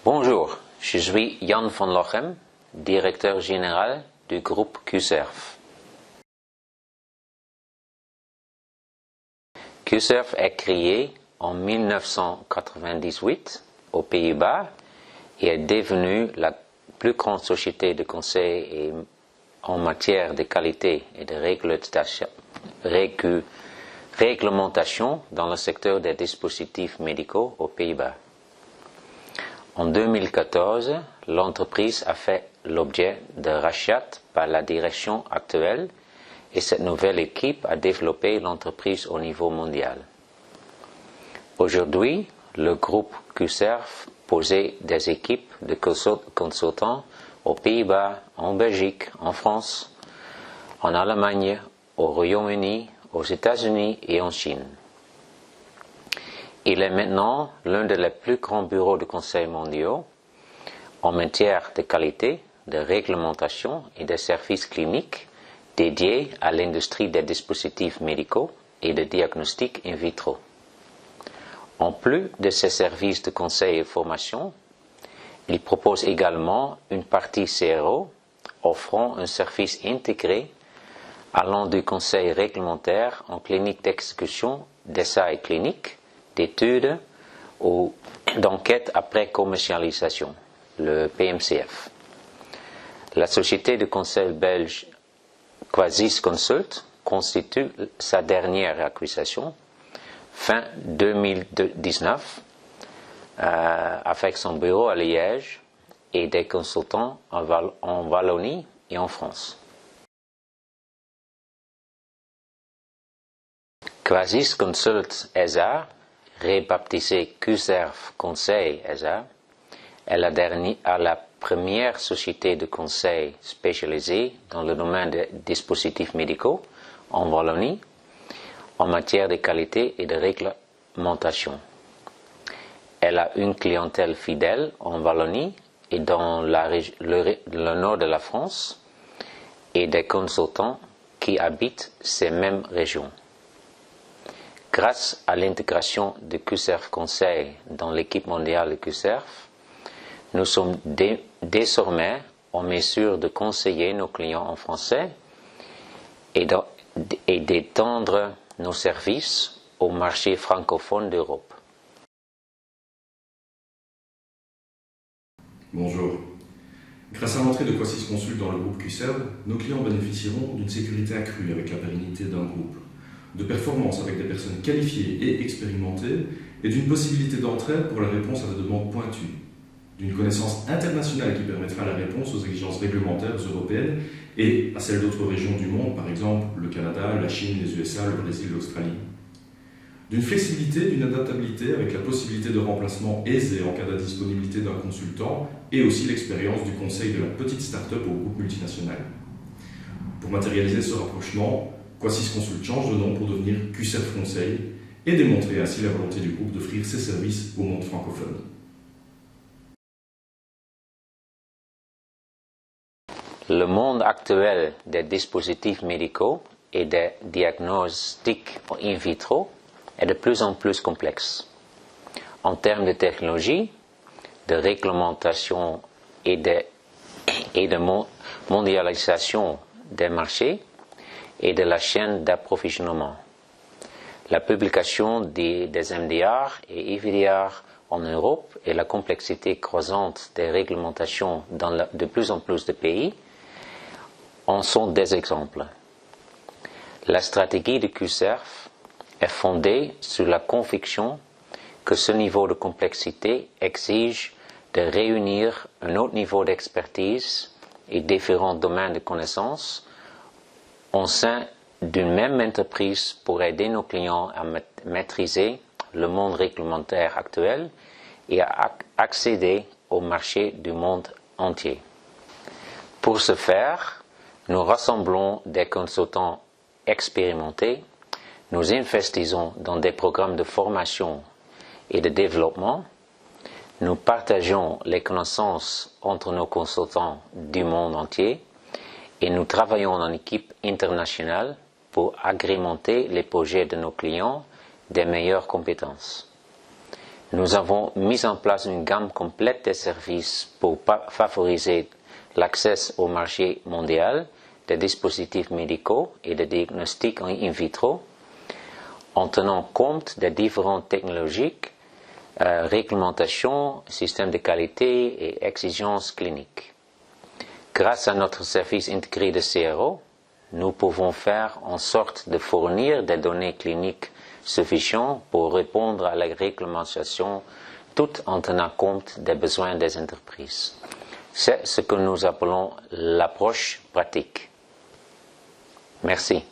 Bonjour, je suis Jan van Lochem, directeur général du groupe QServe. QServe est créé en 1998 aux Pays-Bas et est devenue la plus grande société de conseil en matière de qualité et de réglementation dans le secteur des dispositifs médicaux aux Pays-Bas. En 2014, l'entreprise a fait l'objet de rachat par la direction actuelle et cette nouvelle équipe a développé l'entreprise au niveau mondial. Aujourd'hui, le groupe QServe possède des équipes de consultants aux Pays-Bas, en Belgique, en France, en Allemagne, au Royaume-Uni, aux États-Unis et en Chine. Il est maintenant l'un des plus grands bureaux de conseil mondiaux en matière de qualité, de réglementation et de services cliniques dédiés à l'industrie des dispositifs médicaux et de diagnostic in vitro. En plus de ces services de conseil et formation, il propose également une partie CRO offrant un service intégré allant du conseil réglementaire en clinique d'exécution d'essais cliniques, d'études ou d'enquête après commercialisation, le PMCF. La société de conseil belge Quasis Consult constitue sa dernière acquisition fin 2019 avec son bureau à Liège et des consultants en Wallonie et en France. Quasis Consult SA, rebaptisé QServe Conseil SA, est la première société de conseil spécialisée dans le domaine des dispositifs médicaux en Wallonie en matière de qualité et de réglementation. Elle a une clientèle fidèle en Wallonie et dans le nord de la France et des consultants qui habitent ces mêmes régions. Grâce à l'intégration de QServe Conseil dans l'équipe mondiale de QServe, nous sommes désormais en mesure de conseiller nos clients en français et d'étendre nos services au marché francophone d'Europe. Bonjour. Grâce à l'entrée de Quasis Consult dans le groupe QServe, nos clients bénéficieront d'une sécurité accrue avec la pérennité d'un groupe, de performance avec des personnes qualifiées et expérimentées et d'une possibilité d'entraide pour la réponse à des demandes pointues, d'une connaissance internationale qui permettra la réponse aux exigences réglementaires européennes et à celles d'autres régions du monde, par exemple le Canada, la Chine, les USA, le Brésil, l'Australie. D'une flexibilité, d'une adaptabilité avec la possibilité de remplacement aisé en cas d'indisponibilité d'un consultant et aussi l'expérience du conseil de la petite start-up au groupe multinational. Pour matérialiser ce rapprochement, Quasis Consult change de nom pour devenir QServe Conseil et démontrer ainsi la volonté du groupe d'offrir ses services au monde francophone. Le monde actuel des dispositifs médicaux et des diagnostics in vitro est de plus en plus complexe. En termes de technologie, de réglementation et de mondialisation des marchés et de la chaîne d'approvisionnement. La publication des MDR et IVDR en Europe et la complexité croissante des réglementations dans de plus en plus de pays en sont des exemples. La stratégie de QServe est fondée sur la conviction que ce niveau de complexité exige de réunir un haut niveau d'expertise et différents domaines de connaissances au sein d'une même entreprise pour aider nos clients à maîtriser le monde réglementaire actuel et à accéder au marché du monde entier. Pour ce faire, nous rassemblons des consultants expérimentés, nous investissons dans des programmes de formation et de développement, nous partageons les connaissances entre nos consultants du monde entier et nous travaillons en équipe internationale pour agrémenter les projets de nos clients des meilleures compétences. Nous avons mis en place une gamme complète de services pour favoriser l'accès au marché mondial des dispositifs médicaux et de diagnostic in vitro, en tenant compte des différentes technologies, réglementations, systèmes de qualité et exigences cliniques. Grâce à notre service intégré de CRO, nous pouvons faire en sorte de fournir des données cliniques suffisantes pour répondre à la réglementation tout en tenant compte des besoins des entreprises. C'est ce que nous appelons l'approche pratique. Merci.